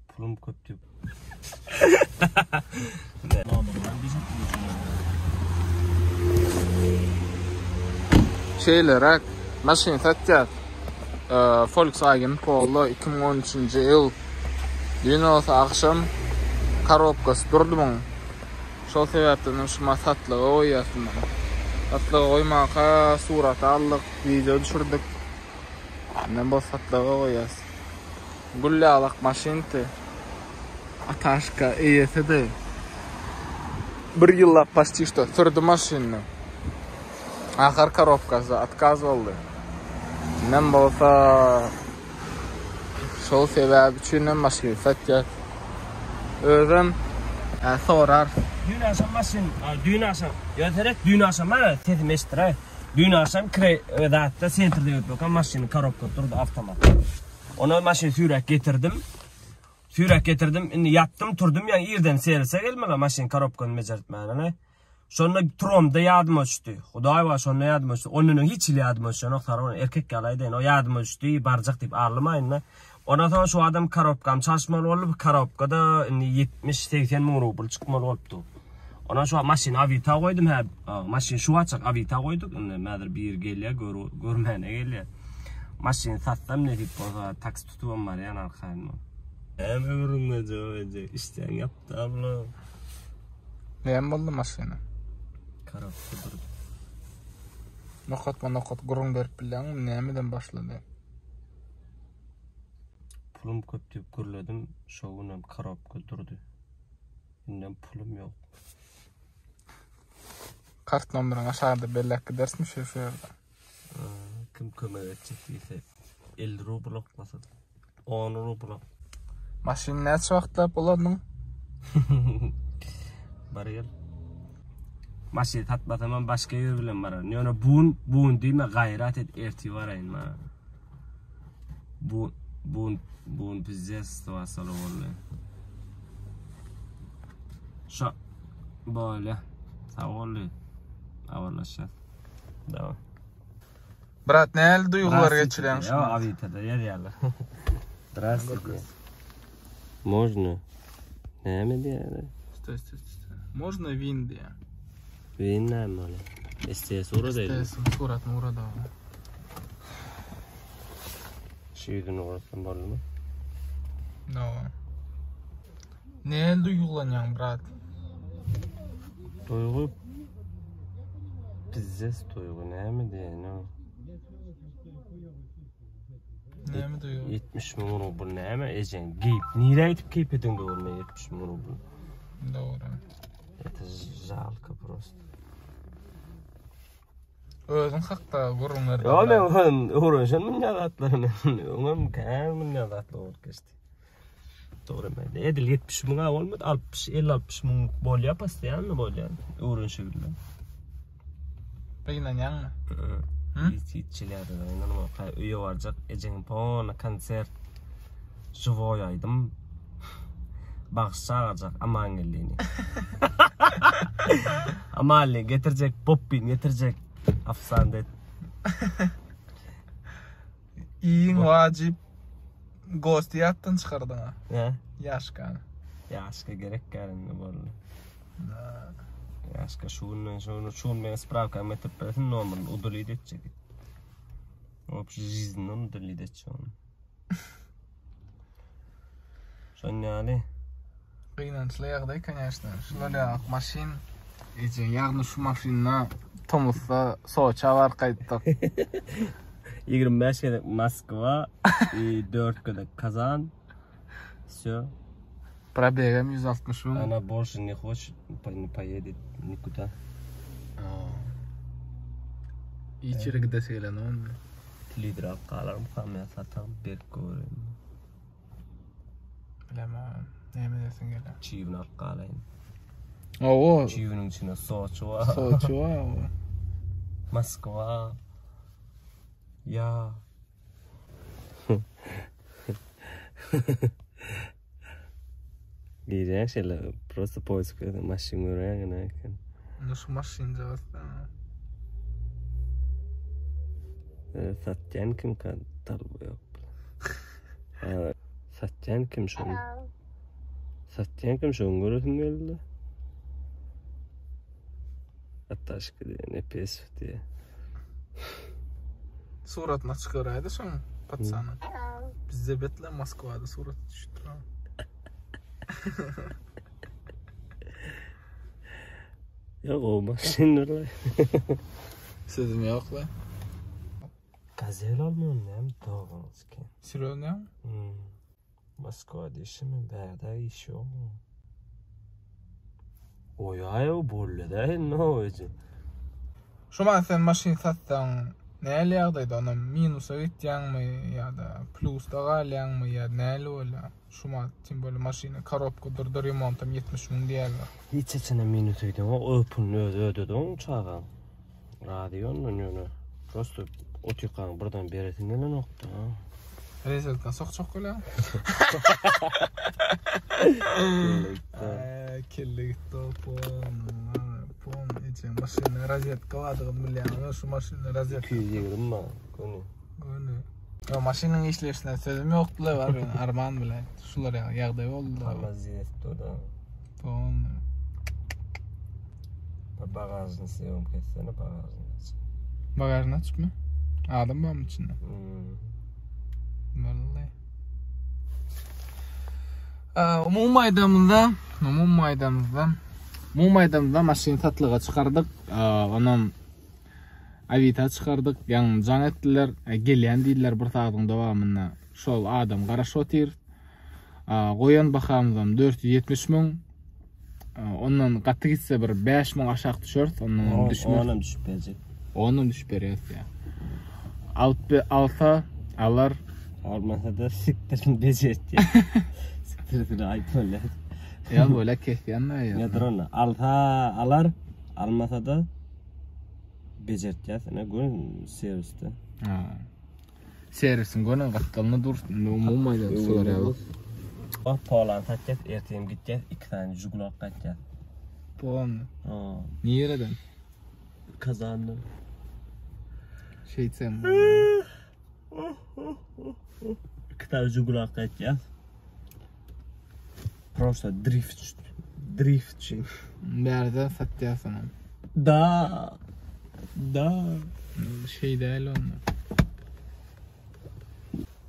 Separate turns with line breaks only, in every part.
Pulum köp diýip.
Şeylerak maşin satýar. Volkswagen Polo 2013-nji ýyl düňýa akşam korobkasy durdum. Şol sebäpden şuma satlyga goýýasyn. Satlyga goýmaka surat aldyk, video düşürdik. Men bu satlyga goýýas. Gullýalak maşinti. Ataşka EYS'de. Bir ýyllap почти что sürdü maşinni. Ahir korobkasy atkaz boldy. Men bolsa şol sebäp üçin maşin satýar. Özüm sorar.
Dün akşam maşin, dün akşam ýöterek dün akşam mana tetmestre. Dün akşam kredatta sentrde ýötmek maşiny korobka durdy avtomat. Ona maşin sürek getirdim. Indi yattım turdum yani ýerden serse gelmeli maşin korobkany mejertmäne. Şonda turomda ýadyma düşdi. Hudaý wa şonda ýadyma düşdi. Onuň hiç ýadyma düşdi. Nokta erkek galaýdy. O ýadyma düşdi. Barjak diýip arlamaýyn. Ona sonra şu adam korobkam çalışmaly bolup korobkada 70-80 miň rubl çykmaly bolupdy. Ona şu maşin avita goýdum ha. Maşin şu açak avita goýduk. Näder bir gelýär görmäne gelýär. Maşin satsam ne diýip bolsa taks tutubam bar ýa arkaýyn. Ömrümde joýje işten ýapdy abla.
Näme boldy maşina?
Korobka durdy.
Nokat gurun berip bilen nämeden başlady?
Pulum köp diýip gürledim, şoňam korobka durdy. Indi pulum ýok.
Kart nomeryň aşağıda belläk gidersmi şu ýerde?
Kim kömek etjek diýse 50 rubl oklasat. 10 rubl.
Maşin näçe wagtla boladyň?
Bar ýyl. Maşin tatmadan başga ýer bilen barar. Ýöne buun diýme gaýrat et erti baraýyn mana. Buun pizzes tawassaly boldy. Şo böyle. Sağolly. Awallaşa. Dawa.
Brat, näle duýgular geçiren şu?
Ya avitada ýerler. Здравствуйте. Можно? Näme diýär?
Stöy. Можно вин diýär.
Вин näme? Estes urada.
Surat urada.
Şeýdin orasyn bolmy?
No. Näle duýgulanýaň brat?
Toygu pizzes toygu näme diýär?
Näme duýgu?
70 miň rubl näme ejen geyip nire aýtyp geyip edin görme 70 miň rubl.
Doğru.
Это жалко просто.
Özün hakda gurunlar.
Ya men uğraşan men ýagatlaryny. Oňam kämen ýagatly bolup geçdi. Doğru men. Edil 70 miň bolmady 50-60 miň bolýar pastiýanly bolýar. Uğraşýarlar.
Beýnanýanmy?
Hiç inanma üye varacak. Eceğin pona konser живой aydım. Bağışacak amangelliğini. Amalli getirecek Poppin getirecek afsande.
İyin vacip gosti yattın çıkardın ha.
Ya?
Yaşka
gerek gelin bollu. Yaşka şunu men spravka metr номер удалить etjek. Вообще жизненно удалить etjek onu. Şonyali.
Kıynançlıqday, конечно. Şolary maşin ejen ýagny şu maşinna Tomusda Soça var qaytdyk.
25 kede Moskva, 4 kede Kazan. Всё.
Пробегом 160 мм.
Она больше не хочет, не поедет никуда.
İçeri gidesiyle ne oldu?
Lider alqalarım kamya satam berk görüm.
Bilemem. Neyme desin gele?
Çivin alqalayın.
Oo.
Çivinin içine Soçu var.
Soçu var.
Moskva. Ya. Gidecek şeyler, просто поиск машин öğrengen.
Nasıl maşin cevapta?
Satyan kim kadar bu yok. Satyan kim şunu? Satyan kim şunu görürsün geldi? Ataşkı diye, ne pes diye.
Suratına çıkaraydı şunu patsana. Bizde betle Moskva'da surat düştü.
Yok o maşinler.
Sözüm yok la.
Gazel almıyorum ne? Doğrusu ki.
Sürüyor ne?
Moskva'da işimi berda iş yok. Oya bolle da ne olacak?
Şuma sen maşin satsan neyle yağdaydı ona minusa giteceksin mi ya da plusda kalyan mı ya neyle öyle? Şuma tim böyle maşini karopka durdur remontam 70 bin diyorlar.
Hiç içine minus ödedin o open ödedin çağın. Radyonun yönü. Prosto otukan buradan beretin ne nokta?
Rezetden sok öyle. Kelli gitti o pon için maşini rozetka vadığım bilen şu maşini rozet
220 mi? Konu.
Ya maşinin işleyişine sözüm yoktu la var benim armağan bile. Şular yağday oldu.
Vaziyette o da.
Pon.
Bagajını seviyorum kessene bagajını aç.
Bagajını açıp mı? Adam var mı içinde? Vallahi. Mum maydamda maşini satlığa çıkardık. Ondan Avita çıkardık. Yani can ettiler. Gelen deydiler bir tağdın devamına. Şol adam qaraş otir. Qoyan baxamızdan 470 min. Ondan qatı gitse bir 5 min aşağı düşört. Ondan düşmür.
Ondan düşüp verecek.
Ondan düşüp veriyor ya. Alsa alır.
Almasa da siktirin becert ya. Siktirin ayıp öyle.
Ya böyle keyfiyen ne ya?
Nedir onu? Alsa alar, almasa da becert ya. Sana gün serviste.
Servisin günün kattalını dur. Ummaydı solar ya.
Bak Poğlan tatacak, erteyim gidecek. 2 tane jugulak kaçacak.
Poğlan. Nereden?
Kazandım.
Şeytsem.
2 tane jugulak kaçacak. Просто drift.
Nerede satıyorsun?
Da.
Şey değil onu.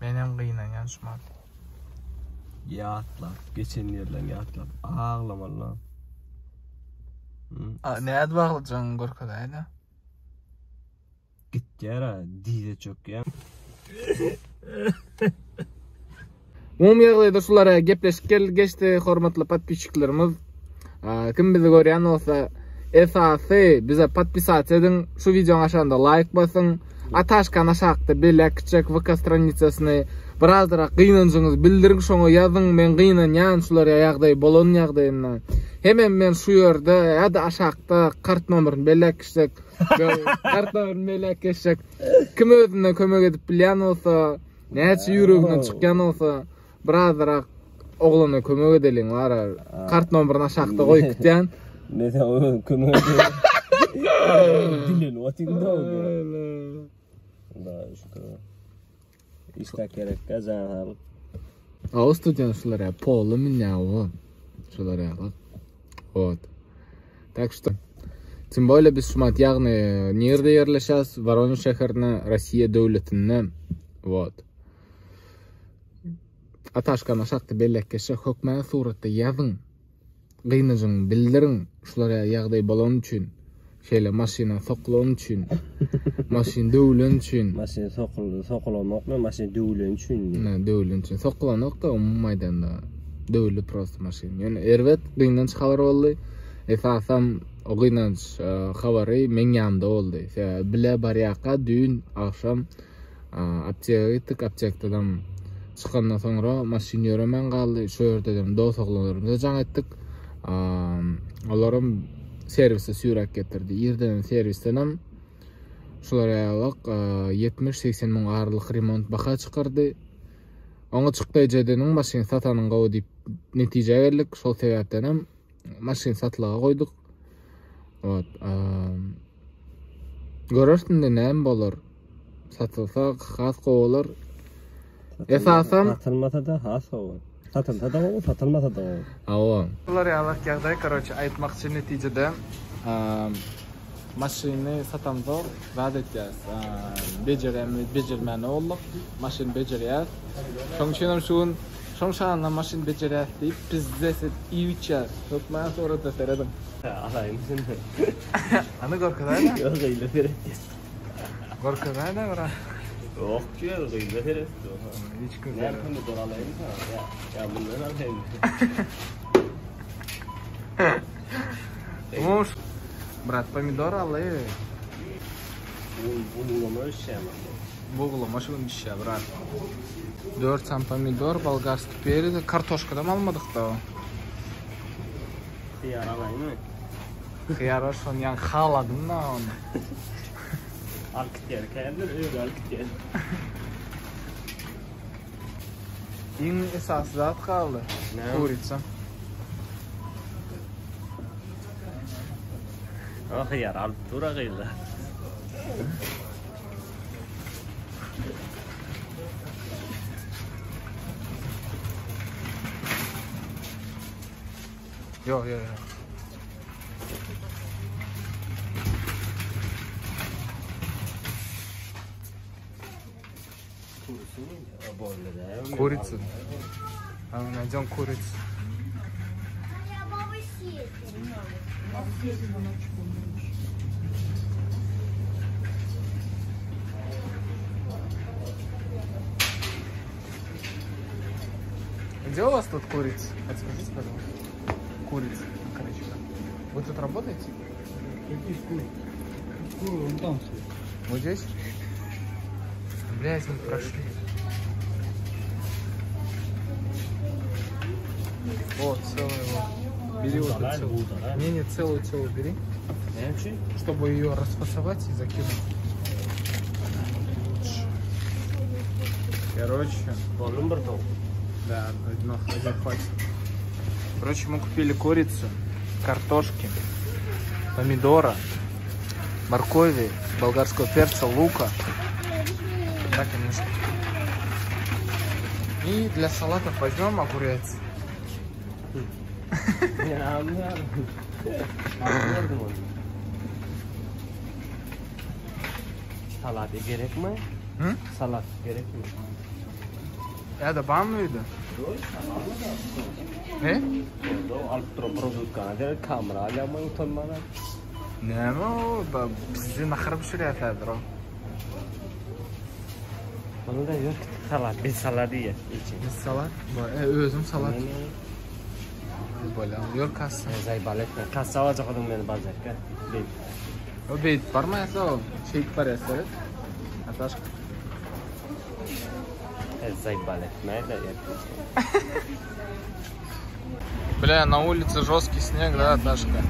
Benim kıyınan yanışmam.
Yatla. Geçen yerden yatla. Ağlama lan.
Ne adı bağlayacaksın korkadaydı?
Git yara. Diye çok ya.
Mum yağlayda şulara gepleşip geçti hormatlı подписчикларımız. Kim bizi görýän olsa esasy bize подписать edin. Şu videonun aşağında like basın. Ataşkan aşağıda belek çek VK straniçasını birazdıra kıyınıncınız bildirin şoňa yazın men kıyınan yan şulara ýagdaý bolan ýagdaýyndan. Hemen men şu ýerde ýa-da aşağıda kart nomerini belek çek. Kart nomerini belek çek. Kim özünden kömek edip bilýän olsa, näçe ýüreginden çykýan olsa birazdıra oglana kömek edeliň bar. Kart nomerini aşağıda goýup gitýän.
Ne de o kömek edeliň. Dilin otyňda o. Allah şükür. İşte gerek kazanalım.
O student şulara polu minyağı şulara bak. Вот. Так что тем более biz şumat ягny nerede yerleşäs? Воронеж şäherine, Россия döwletine. Вот. Ataşkan aşakda bellekeşe hökmen suratda yazın. Gynajyň bildirin şulara ýagdaý bolan üçin. Şeýle maşina soklan üçin. Maşin döwlen üçin.
Maşin soklanmakla maşin döwlen üçin.
Ne döwlen üçin. Soklanok da maýdanda döwli prosto maşin. Yani erwet gyndan habar boldy. Esasam o gyndan habary men ýamda boldy. Bile barýaka dün akşam apteka gittik. Aptekdan çykandan soňra maşin ýöremen galdy. Şu ýerde dosaklarymyza jaň etdik. Olarym servise süýräk getirdi. Ýerden servisden şulara ýalyk 70-80 min arlyk remont baha çykardy. Oňa çykdyjadanyň maşin satanyň gowy diýip netije geldik. Şol sebäpden hem maşin satlyga goýduk. Вот. Görürsün de näme bolar? Satylsa has gowalar. Esasam
satılmasa da has olur. Satılsa da olur, satılmasa da olur.
Avo. Bular yalaq yagday, короче, aytmoqchi netijada mashinani satamzoq, va'da etgan. Becermani oldu. Mashin beceriyat. Şoňçynam şuň şoňşanla mashin beceriyat deyip bizde iýiçe tokman sonra da seredim.
Alayım seni.
Ana gorkadayla?
Yok öyle feret.
Gorkadayla ora.
Yok ki öyle feret.
Hiç güzel.
Nerede doralayım ya bundan alayım.
Muş. Brat, pomidor alayı.
Bulgulama işe ama.
Bulgulama şunun işe brat. 4 sam pomidor, bolgarski perez, kartoşkadan almadık da o.
Xiyar alayım mı?
Xiyar şonu yan xaladım da onu.
Alkıtyer kaydır, öyle alkıtyer.
En esas zat kaldı.
Ne?
Kurica.
O xiyar alıp dura kıyla.
Yok. Курица. Найдем курицу. Где у вас тут курица? Подскажите, пожалуйста. Курица, короче. Вы тут работаете?
Какие куры? Куры вон там.
Вот здесь? Блядь, мы прошли. Вот, целую вот. Бери вот эту целую. Не, целую бери. Чтобы ее расфасовать и закинуть. Короче. Да, один хватит. Короче, мы купили курицу, картошки, помидора, моркови, болгарского перца, лука. Да, конечно. И для салатов возьмем огурец.
Salat gerek mi?
Hı?
Salat gerek mi?
Ya da ban mıydı? Ne?
Alıp durup produkkana kamera alamayın utanmadan.
Ne mi o? Bizi nakır bir şey yeterdir o.
Onu da yok. Salat. Bir salat ye.
Biz salat? Özüm salat. Böyle yok kassa.
Zaybal etme. Kassa alacak adam beni bazarken. Değil.
O beyt var mı yasa o? Şeylik var yasa. Ataşk.
Заебали, на это я
Бля, на улице жесткий снег, да, Дашка?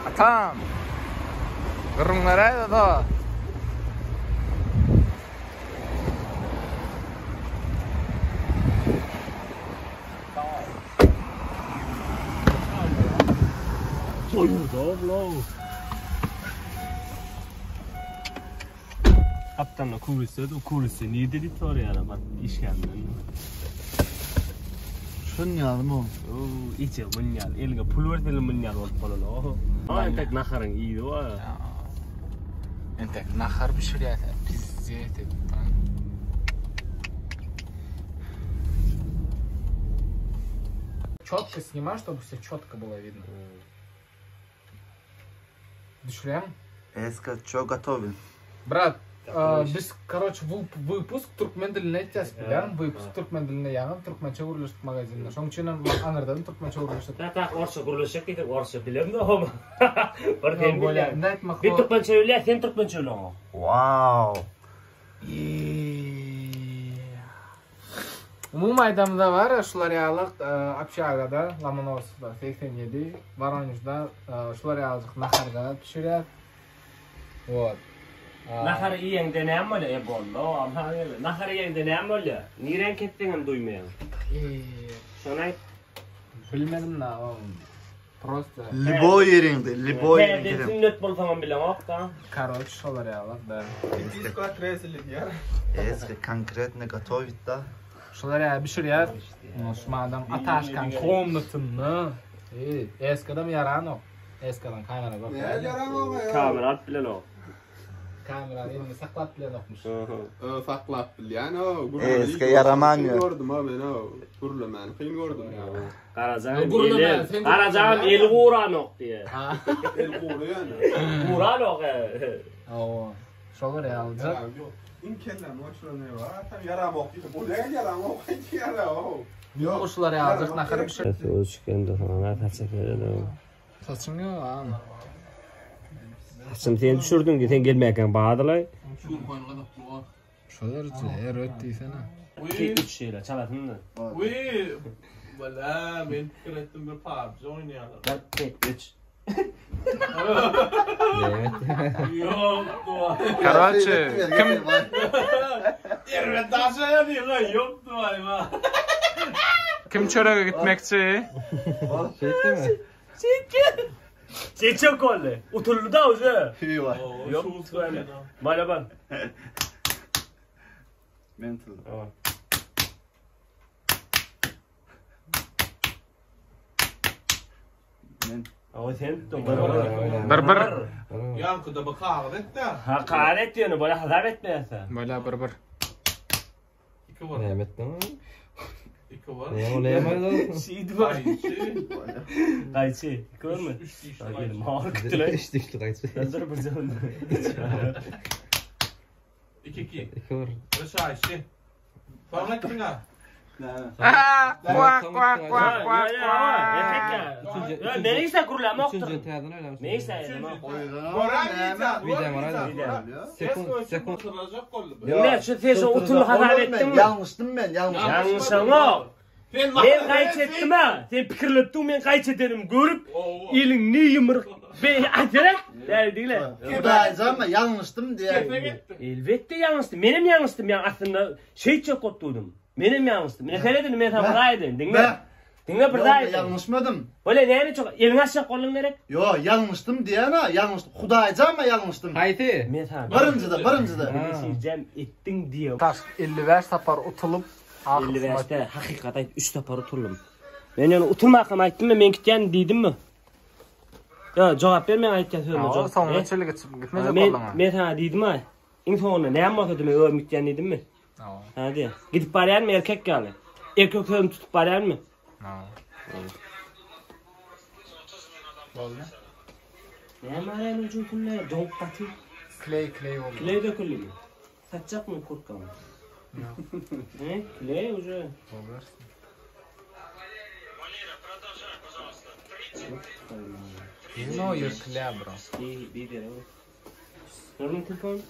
А там гырыңлар да.
Kaptanla kurulsaydı o kurulsa niye dedik var ya bak iş gelmedi.
Şun yazdım o.
Oo içe munyal elga pul verdi munyal ol falan o. Ama tek naharın iyi o.
Entek nahar bir şey ya. Pizzet. Четко снимай, чтобы все четко было видно. Düşüreyim.
Eska çok готовил.
Брат, biz, короче, выпуск Türkmen diline eteceğiz. Yani выпуск Türkmen diline yani Türkmençe uğurlaştık magazininde. Şonun için anırdan Türkmençe uğurlaştık.
Tak orsa uğurlaştık ki orsa bilem de ama. Pardon
Böyle net
mi? Bir Türkmençe öyle, sen Türkmençe öyle ama.
Wow.
Umum aydamda var ya, Şularyalık Apşaga'da, Lomonosov'da 87, Voronez'da Şularyalık Nahar'da pişiriyor. Вот.
Nahar iyen denem öyle ebollo, ama öyle. Nahar iyen denem öyle. Niren kettiğini duymayan. Şonay
Bilmedim ne oğlum. Просто.
Libo yerinde, libo
Ben
yerinde.
sünnet bolsam bilen ok da.
Короче, шолар ягылар, да.
Eski конкретно готовит, да?
Şolar ya pişirýär. Osmandan ataşkan komnatyny. Eskadan yaran o. Eskadan kamera bak.
Kamera at bilen ok.
Kamera elini saklap bilen okmuş.
Saklap yani o.
Eski yaramanıyor.
Gördüm abi ben o. Gurlaman kıyım gördüm ya.
Karacağım el Kur'an ok diye.
El kuru yani.
Kur'an ok.
Oo. Şolar ya alacak.
İmkanlar ne var? Tam yaramok işte. Bu ne yaramok? Hiç yaramok.
Yok şolar ya alacak nakar bir şey.
Özkende sana tarsak verelim.
Saçın yok ha.
Saçım sen düşürdün ki sen gelmeyken bağdılay.
Şolar er öttüysene.
2-3 şeyler çalatın da.
Uy. Valla ben fikir ettim bir PUBG oynayalım.
4-5-3.
Yok dua.
Короче, kim
Evet daha şey yapayım yok dua.
kim çörege gitmekçi?
Sen çok oldu. Utuldu da uzu.
Hü var.
Yok böyle. Bana bak.
Mental.
O sen
Bir.
Yankıda bakar et de.
Hakaret diyorsun böyle hazap etmeyese.
Böyle bir.
İki var. İki var.
Şeydi var.
Ayşe.
Kayçı. Görme.
Üç diş.
Gelin mağar kütüler. Hazır bu zaman.
2-2. Burası Ayşe. Parmak kim ha?
Kuak kuak kuak kuak.
Ya neyse kurulama oktur. Neyse. Ne şu tez utul hazap ettin mi?
Yanlıştım ben,
Yanlışın o. Ben kayıt ettim ha. Sen pikirlettin ben kayıt ederim görüp elin ne yumruk. Ben acele derdiler.
Kudayız ama yanlıştım diye.
Elbette yanlıştım. Benim yanlıştım ya aslında şey çok oturdum. Benim yanlıştım. Ne söyledin ben sana buradaydım. Dinle. Dinle buradaydım.
Yanlışmadım.
Öyle neyini çok elin aşağı kolun gerek.
Yo yanlıştım diye na yanlış. Kudayız ama yanlıştım.
Haydi.
Ben sana.
Barıncıda.
Cem ettin diye.
Taş 50 ver sapar utulup
50 verste hakikaten 3 tapar oturdum. Ben yani oturmakam aytdım mı men gitgen dedim mi? Ya cevap vermey aytgan sözüme
Sonra sonra çöle gitmeyecek oldun ha.
Men sana dedim ha. İn sonunda ne yapmak dedim öyle gitgen dedim mi? Hadi. Gidip barayar mı erkek geldi? Erkek sözünü tutup barayar mı? Ne marayın ucun ne? Donk batı.
Clay oldu.
Clay döküldü mü? Satacak mı kurtkan? Ne? Clay ucu.
You know your clay bro.
Bir. Görün telefon.